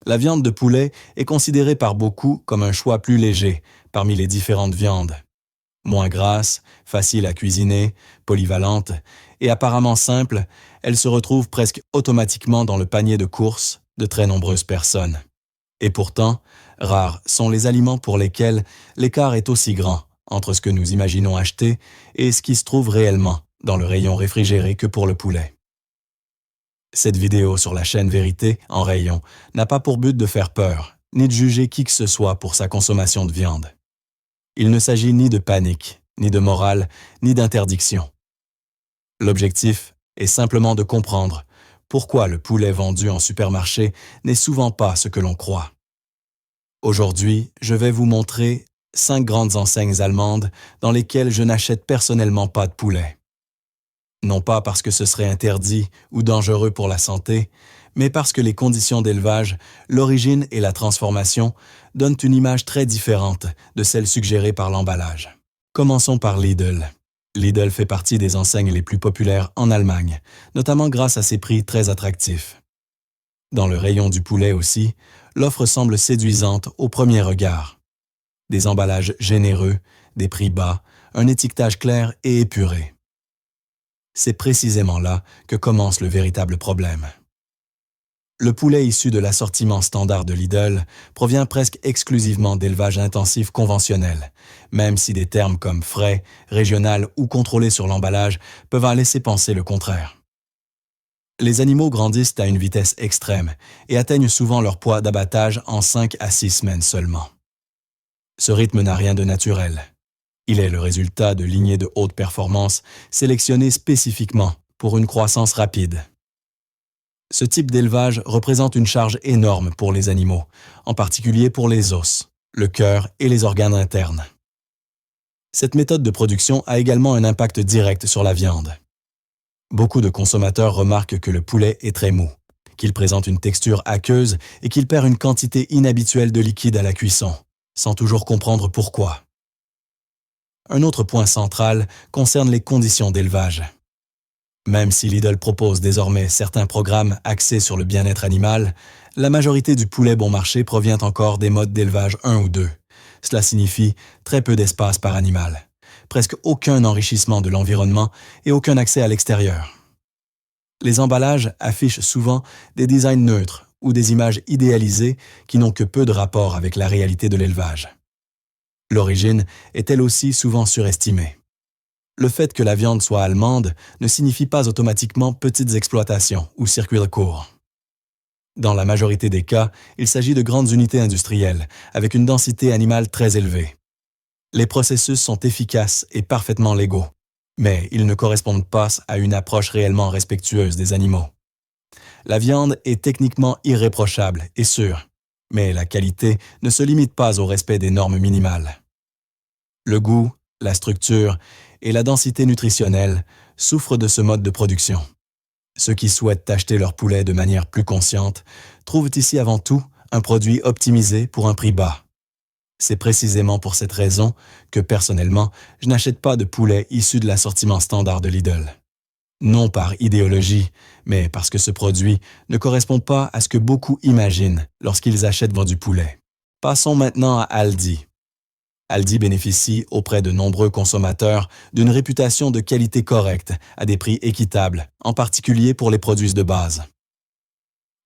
La viande de poulet est considérée par beaucoup comme un choix plus léger parmi les différentes viandes. Moins grasse, facile à cuisiner, polyvalente et apparemment simple, elle se retrouve presque automatiquement dans le panier de courses de très nombreuses personnes. Et pourtant, rares sont les aliments pour lesquels l'écart est aussi grand entre ce que nous imaginons acheter et ce qui se trouve réellement dans le rayon réfrigéré que pour le poulet. Cette vidéo sur la chaîne Vérité en rayon n'a pas pour but de faire peur, ni de juger qui que ce soit pour sa consommation de viande. Il ne s'agit ni de panique, ni de morale, ni d'interdiction. L'objectif est simplement de comprendre pourquoi le poulet vendu en supermarché n'est souvent pas ce que l'on croit. Aujourd'hui, je vais vous montrer 5 grandes enseignes allemandes dans lesquelles je n'achète personnellement pas de poulet. Non pas parce que ce serait interdit ou dangereux pour la santé, mais parce que les conditions d'élevage, l'origine et la transformation donnent une image très différente de celle suggérée par l'emballage. Commençons par Lidl. Lidl fait partie des enseignes les plus populaires en Allemagne, notamment grâce à ses prix très attractifs. Dans le rayon du poulet aussi, l'offre semble séduisante au premier regard. Des emballages généreux, des prix bas, un étiquetage clair et épuré. C'est précisément là que commence le véritable problème. Le poulet issu de l'assortiment standard de Lidl provient presque exclusivement d'élevage intensif conventionnel, même si des termes comme frais, régional ou contrôlé sur l'emballage peuvent en laisser penser le contraire. Les animaux grandissent à une vitesse extrême et atteignent souvent leur poids d'abattage en 5 à 6 semaines seulement. Ce rythme n'a rien de naturel. Il est le résultat de lignées de haute performance sélectionnées spécifiquement pour une croissance rapide. Ce type d'élevage représente une charge énorme pour les animaux, en particulier pour les os, le cœur et les organes internes. Cette méthode de production a également un impact direct sur la viande. Beaucoup de consommateurs remarquent que le poulet est très mou, qu'il présente une texture aqueuse et qu'il perd une quantité inhabituelle de liquide à la cuisson, sans toujours comprendre pourquoi. Un autre point central concerne les conditions d'élevage. Même si Lidl propose désormais certains programmes axés sur le bien-être animal, la majorité du poulet bon marché provient encore des modes d'élevage 1 ou 2. Cela signifie très peu d'espace par animal, presque aucun enrichissement de l'environnement et aucun accès à l'extérieur. Les emballages affichent souvent des designs neutres ou des images idéalisées qui n'ont que peu de rapport avec la réalité de l'élevage. L'origine est elle aussi souvent surestimée. Le fait que la viande soit allemande ne signifie pas automatiquement petites exploitations ou circuits courts. Dans la majorité des cas, il s'agit de grandes unités industrielles, avec une densité animale très élevée. Les processus sont efficaces et parfaitement légaux, mais ils ne correspondent pas à une approche réellement respectueuse des animaux. La viande est techniquement irréprochable et sûre, mais la qualité ne se limite pas au respect des normes minimales. Le goût, la structure et la densité nutritionnelle souffrent de ce mode de production. Ceux qui souhaitent acheter leur poulet de manière plus consciente trouvent ici avant tout un produit optimisé pour un prix bas. C'est précisément pour cette raison que personnellement, je n'achète pas de poulet issu de l'assortiment standard de Lidl. Non par idéologie, mais parce que ce produit ne correspond pas à ce que beaucoup imaginent lorsqu'ils achètent du poulet. Passons maintenant à Aldi. Aldi bénéficie auprès de nombreux consommateurs d'une réputation de qualité correcte à des prix équitables, en particulier pour les produits de base.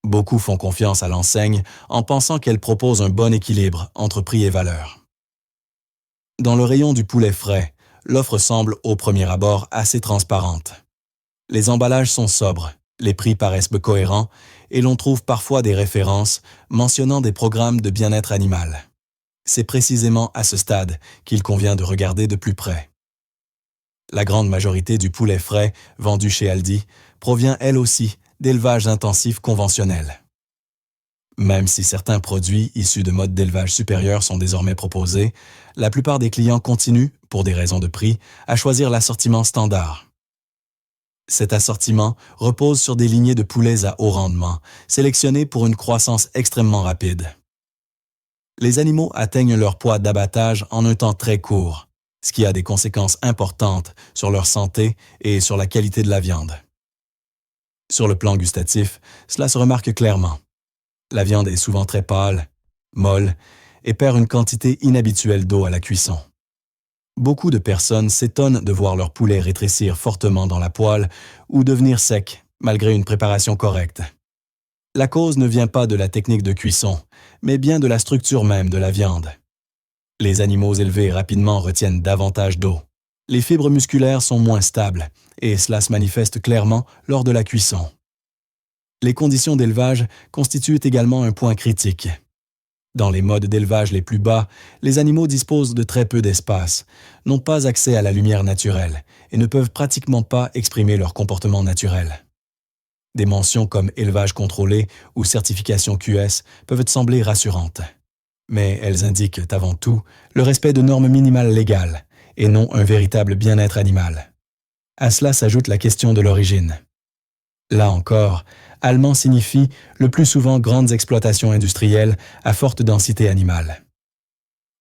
Beaucoup font confiance à l'enseigne en pensant qu'elle propose un bon équilibre entre prix et valeur. Dans le rayon du poulet frais, l'offre semble au premier abord assez transparente. Les emballages sont sobres, les prix paraissent cohérents et l'on trouve parfois des références mentionnant des programmes de bien-être animal. C'est précisément à ce stade qu'il convient de regarder de plus près. La grande majorité du poulet frais vendu chez Aldi provient elle aussi d'élevage intensif conventionnel. Même si certains produits issus de modes d'élevage supérieurs sont désormais proposés, la plupart des clients continuent, pour des raisons de prix, à choisir l'assortiment standard. Cet assortiment repose sur des lignées de poulets à haut rendement, sélectionnés pour une croissance extrêmement rapide. Les animaux atteignent leur poids d'abattage en un temps très court, ce qui a des conséquences importantes sur leur santé et sur la qualité de la viande. Sur le plan gustatif, cela se remarque clairement. La viande est souvent très pâle, molle, et perd une quantité inhabituelle d'eau à la cuisson. Beaucoup de personnes s'étonnent de voir leur poulet rétrécir fortement dans la poêle ou devenir sec, malgré une préparation correcte. La cause ne vient pas de la technique de cuisson, mais bien de la structure même de la viande. Les animaux élevés rapidement retiennent davantage d'eau. Les fibres musculaires sont moins stables, et cela se manifeste clairement lors de la cuisson. Les conditions d'élevage constituent également un point critique. Dans les modes d'élevage les plus bas, les animaux disposent de très peu d'espace, n'ont pas accès à la lumière naturelle et ne peuvent pratiquement pas exprimer leur comportement naturel. Des mentions comme élevage contrôlé ou certification QS peuvent sembler rassurantes. Mais elles indiquent avant tout le respect de normes minimales légales et non un véritable bien-être animal. À cela s'ajoute la question de l'origine. Là encore, allemand signifie le plus souvent grandes exploitations industrielles à forte densité animale.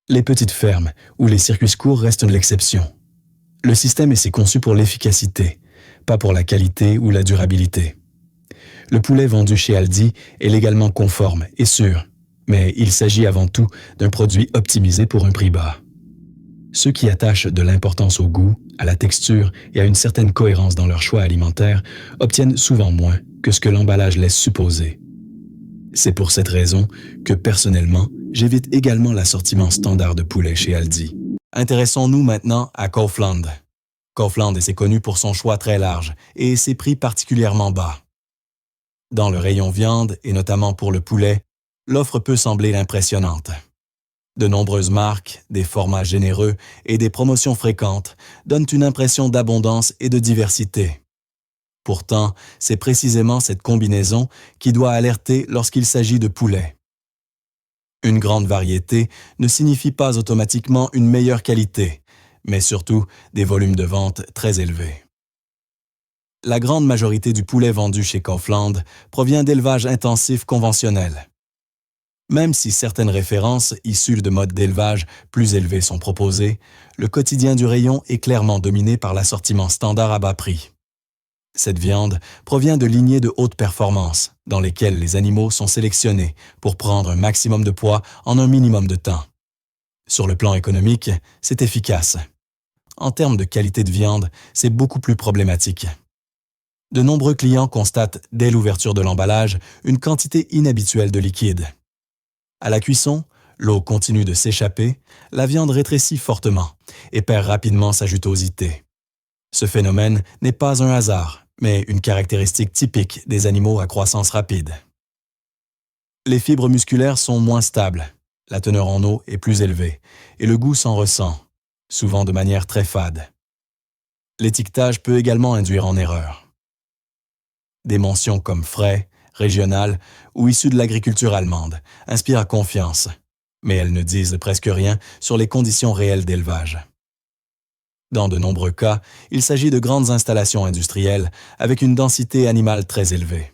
Les petites fermes ou les circuits courts restent l'exception. Le système est conçu pour l'efficacité, pas pour la qualité ou la durabilité. Le poulet vendu chez Aldi est légalement conforme et sûr, mais il s'agit avant tout d'un produit optimisé pour un prix bas. Ceux qui attachent de l'importance au goût, à la texture et à une certaine cohérence dans leur choix alimentaire obtiennent souvent moins que ce que l'emballage laisse supposer. C'est pour cette raison que, personnellement, j'évite également l'assortiment standard de poulet chez Aldi. Intéressons-nous maintenant à Kaufland. Kaufland est connu pour son choix très large et ses prix particulièrement bas. Dans le rayon viande, et notamment pour le poulet, l'offre peut sembler impressionnante. De nombreuses marques, des formats généreux et des promotions fréquentes donnent une impression d'abondance et de diversité. Pourtant, c'est précisément cette combinaison qui doit alerter lorsqu'il s'agit de poulet. Une grande variété ne signifie pas automatiquement une meilleure qualité, mais surtout des volumes de vente très élevés. La grande majorité du poulet vendu chez Kaufland provient d'élevages intensifs conventionnels. Même si certaines références issues de modes d'élevage plus élevés sont proposées, le quotidien du rayon est clairement dominé par l'assortiment standard à bas prix. Cette viande provient de lignées de haute performance, dans lesquelles les animaux sont sélectionnés pour prendre un maximum de poids en un minimum de temps. Sur le plan économique, c'est efficace. En termes de qualité de viande, c'est beaucoup plus problématique. De nombreux clients constatent, dès l'ouverture de l'emballage, une quantité inhabituelle de liquide. À la cuisson, l'eau continue de s'échapper, la viande rétrécit fortement et perd rapidement sa jutosité. Ce phénomène n'est pas un hasard, mais une caractéristique typique des animaux à croissance rapide. Les fibres musculaires sont moins stables, la teneur en eau est plus élevée et le goût s'en ressent, souvent de manière très fade. L'étiquetage peut également induire en erreur. Des mentions comme frais, régional ou issu de l'agriculture allemande inspirent confiance, mais elles ne disent presque rien sur les conditions réelles d'élevage. Dans de nombreux cas, il s'agit de grandes installations industrielles avec une densité animale très élevée.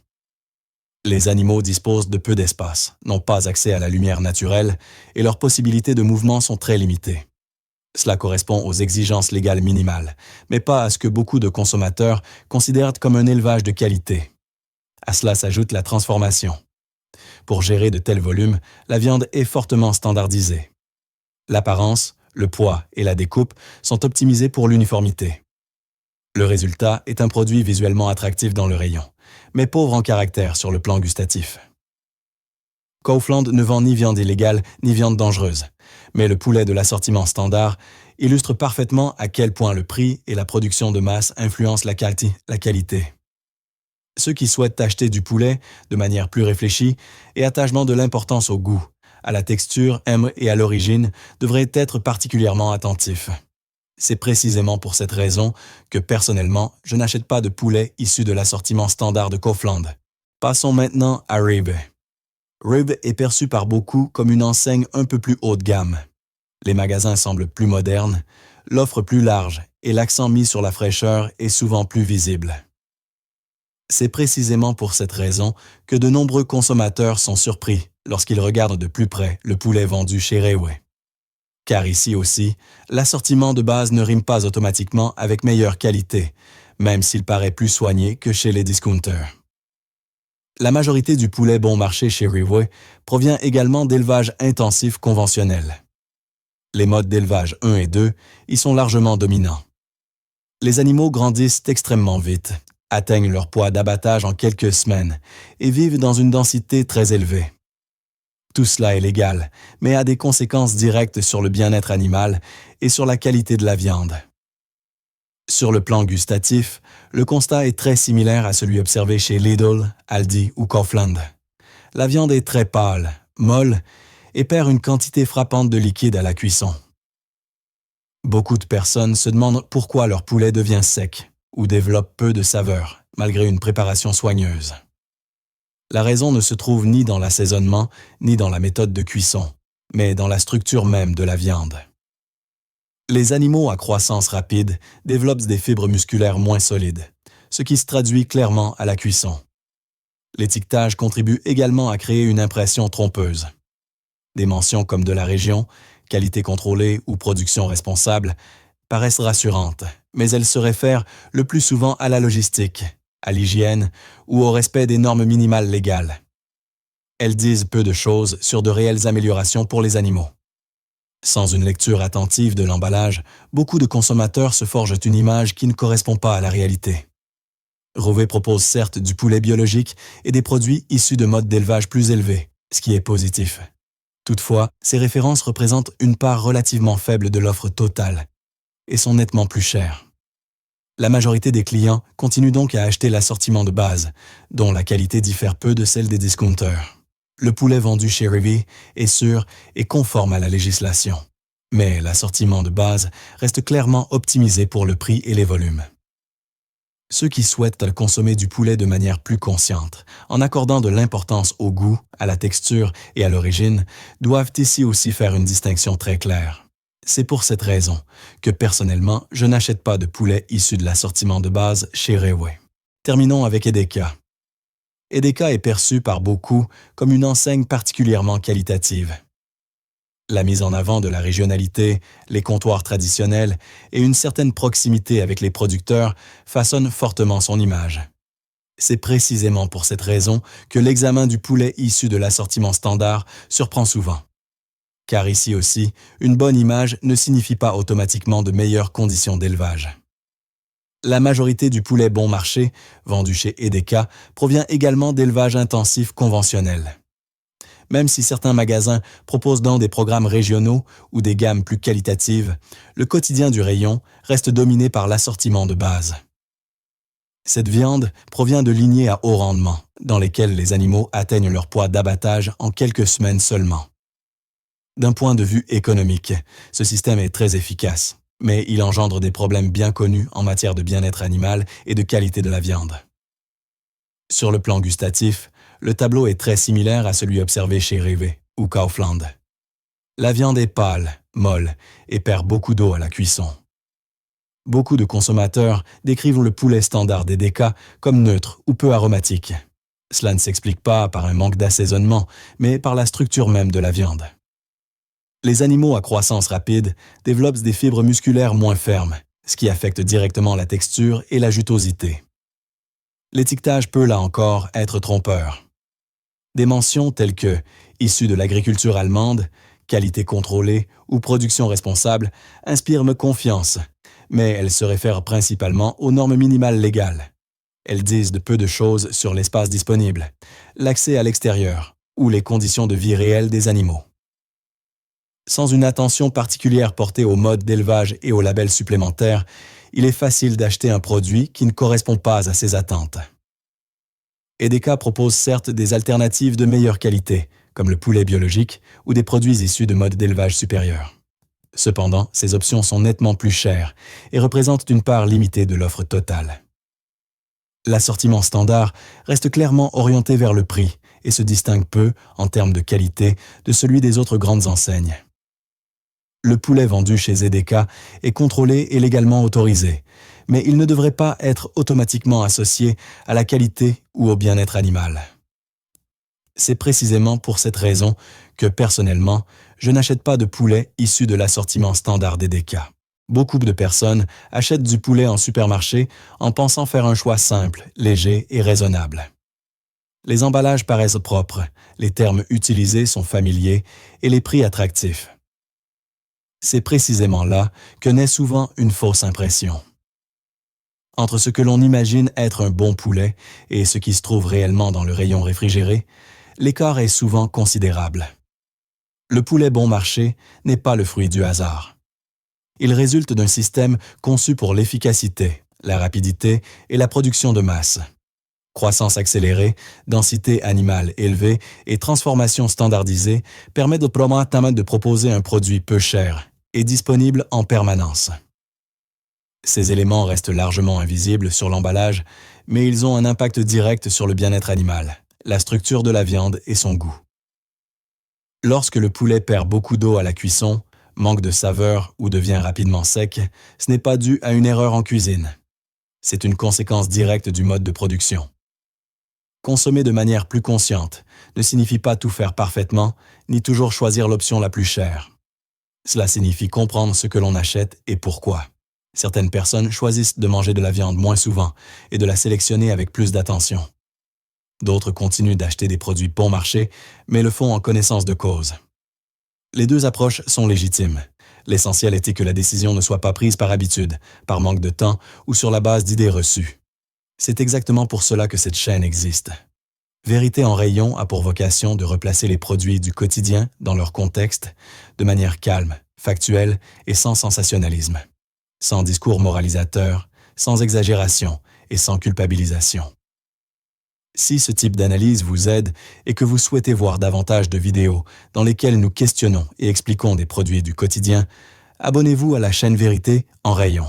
Les animaux disposent de peu d'espace, n'ont pas accès à la lumière naturelle et leurs possibilités de mouvement sont très limitées. Cela correspond aux exigences légales minimales, mais pas à ce que beaucoup de consommateurs considèrent comme un élevage de qualité. À cela s'ajoute la transformation. Pour gérer de tels volumes, la viande est fortement standardisée. L'apparence, le poids et la découpe sont optimisés pour l'uniformité. Le résultat est un produit visuellement attractif dans le rayon, mais pauvre en caractère sur le plan gustatif. Kaufland ne vend ni viande illégale ni viande dangereuse, mais le poulet de l'assortiment standard illustre parfaitement à quel point le prix et la production de masse influencent la qualité. Ceux qui souhaitent acheter du poulet de manière plus réfléchie et attachement de l'importance au goût, à la texture et à l'origine devraient être particulièrement attentifs. C'est précisément pour cette raison que personnellement, je n'achète pas de poulet issu de l'assortiment standard de Kaufland. Passons maintenant à Rib. Rib est perçu par beaucoup comme une enseigne un peu plus haut de gamme. Les magasins semblent plus modernes, l'offre plus large et l'accent mis sur la fraîcheur est souvent plus visible. C'est précisément pour cette raison que de nombreux consommateurs sont surpris lorsqu'ils regardent de plus près le poulet vendu chez Rewe. Car ici aussi, l'assortiment de base ne rime pas automatiquement avec meilleure qualité, même s'il paraît plus soigné que chez les discounters. La majorité du poulet bon marché chez Riway provient également d'élevage intensif conventionnel. Les modes d'élevage 1 et 2 y sont largement dominants. Les animaux grandissent extrêmement vite, atteignent leur poids d'abattage en quelques semaines et vivent dans une densité très élevée. Tout cela est légal, mais a des conséquences directes sur le bien-être animal et sur la qualité de la viande. Sur le plan gustatif, le constat est très similaire à celui observé chez Lidl, Aldi ou Kaufland. La viande est très pâle, molle et perd une quantité frappante de liquide à la cuisson. Beaucoup de personnes se demandent pourquoi leur poulet devient sec ou développe peu de saveur, malgré une préparation soigneuse. La raison ne se trouve ni dans l'assaisonnement, ni dans la méthode de cuisson, mais dans la structure même de la viande. Les animaux à croissance rapide développent des fibres musculaires moins solides, ce qui se traduit clairement à la cuisson. L'étiquetage contribue également à créer une impression trompeuse. Des mentions comme de la région, qualité contrôlée ou production responsable paraissent rassurantes, mais elles se réfèrent le plus souvent à la logistique, à l'hygiène ou au respect des normes minimales légales. Elles disent peu de choses sur de réelles améliorations pour les animaux. Sans une lecture attentive de l'emballage, beaucoup de consommateurs se forgent une image qui ne correspond pas à la réalité. Riway propose certes du poulet biologique et des produits issus de modes d'élevage plus élevés, ce qui est positif. Toutefois, ces références représentent une part relativement faible de l'offre totale et sont nettement plus chères. La majorité des clients continuent donc à acheter l'assortiment de base, dont la qualité diffère peu de celle des discounters. Le poulet vendu chez Riway est sûr et conforme à la législation. Mais l'assortiment de base reste clairement optimisé pour le prix et les volumes. Ceux qui souhaitent consommer du poulet de manière plus consciente, en accordant de l'importance au goût, à la texture et à l'origine, doivent ici aussi faire une distinction très claire. C'est pour cette raison que personnellement, je n'achète pas de poulet issu de l'assortiment de base chez Riway. Terminons avec Edeka. Edeka est perçu par beaucoup comme une enseigne particulièrement qualitative. La mise en avant de la régionalité, les comptoirs traditionnels et une certaine proximité avec les producteurs façonnent fortement son image. C'est précisément pour cette raison que l'examen du poulet issu de l'assortiment standard surprend souvent. Car ici aussi, une bonne image ne signifie pas automatiquement de meilleures conditions d'élevage. La majorité du poulet bon marché, vendu chez Edeka, provient également d'élevage intensif conventionnel. Même si certains magasins proposent dans des programmes régionaux ou des gammes plus qualitatives, le quotidien du rayon reste dominé par l'assortiment de base. Cette viande provient de lignées à haut rendement, dans lesquelles les animaux atteignent leur poids d'abattage en quelques semaines seulement. D'un point de vue économique, ce système est très efficace, mais il engendre des problèmes bien connus en matière de bien-être animal et de qualité de la viande. Sur le plan gustatif, le tableau est très similaire à celui observé chez Riway ou Kaufland. La viande est pâle, molle et perd beaucoup d'eau à la cuisson. Beaucoup de consommateurs décrivent le poulet standard d'Edeka comme neutre ou peu aromatique. Cela ne s'explique pas par un manque d'assaisonnement, mais par la structure même de la viande. Les animaux à croissance rapide développent des fibres musculaires moins fermes, ce qui affecte directement la texture et la jutosité. L'étiquetage peut là encore être trompeur. Des mentions telles que « issu de l'agriculture allemande »,« qualité contrôlée » ou « production responsable » inspirent confiance, mais elles se réfèrent principalement aux normes minimales légales. Elles disent de peu de choses sur l'espace disponible, l'accès à l'extérieur ou les conditions de vie réelles des animaux. Sans une attention particulière portée au mode d'élevage et aux labels supplémentaires, il est facile d'acheter un produit qui ne correspond pas à ses attentes. Edeka propose certes des alternatives de meilleure qualité, comme le poulet biologique ou des produits issus de modes d'élevage supérieurs. Cependant, ces options sont nettement plus chères et représentent une part limitée de l'offre totale. L'assortiment standard reste clairement orienté vers le prix et se distingue peu, en termes de qualité, de celui des autres grandes enseignes. Le poulet vendu chez Edeka est contrôlé et légalement autorisé, mais il ne devrait pas être automatiquement associé à la qualité ou au bien-être animal. C'est précisément pour cette raison que, personnellement, je n'achète pas de poulet issu de l'assortiment standard d'Edeka. Beaucoup de personnes achètent du poulet en supermarché en pensant faire un choix simple, léger et raisonnable. Les emballages paraissent propres, les termes utilisés sont familiers et les prix attractifs. C'est précisément là que naît souvent une fausse impression. Entre ce que l'on imagine être un bon poulet et ce qui se trouve réellement dans le rayon réfrigéré, l'écart est souvent considérable. Le poulet bon marché n'est pas le fruit du hasard. Il résulte d'un système conçu pour l'efficacité, la rapidité et la production de masse. Croissance accélérée, densité animale élevée et transformation standardisée permettent au propriétaire de proposer un produit peu cher et disponible en permanence. Ces éléments restent largement invisibles sur l'emballage, mais ils ont un impact direct sur le bien-être animal, la structure de la viande et son goût. Lorsque le poulet perd beaucoup d'eau à la cuisson, manque de saveur ou devient rapidement sec, ce n'est pas dû à une erreur en cuisine. C'est une conséquence directe du mode de production. Consommer de manière plus consciente ne signifie pas tout faire parfaitement, ni toujours choisir l'option la plus chère. Cela signifie comprendre ce que l'on achète et pourquoi. Certaines personnes choisissent de manger de la viande moins souvent et de la sélectionner avec plus d'attention. D'autres continuent d'acheter des produits bon marché, mais le font en connaissance de cause. Les deux approches sont légitimes. L'essentiel était que la décision ne soit pas prise par habitude, par manque de temps ou sur la base d'idées reçues. C'est exactement pour cela que cette chaîne existe. Vérité en rayon a pour vocation de replacer les produits du quotidien dans leur contexte de manière calme, factuelle et sans sensationnalisme. Sans discours moralisateur, sans exagération et sans culpabilisation. Si ce type d'analyse vous aide et que vous souhaitez voir davantage de vidéos dans lesquelles nous questionnons et expliquons des produits du quotidien, abonnez-vous à la chaîne Vérité en rayon.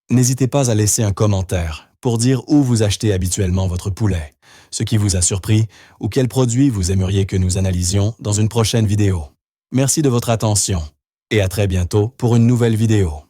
N'hésitez pas à laisser un commentaire pour dire où vous achetez habituellement votre poulet, ce qui vous a surpris ou quels produits vous aimeriez que nous analysions dans une prochaine vidéo. Merci de votre attention et à très bientôt pour une nouvelle vidéo.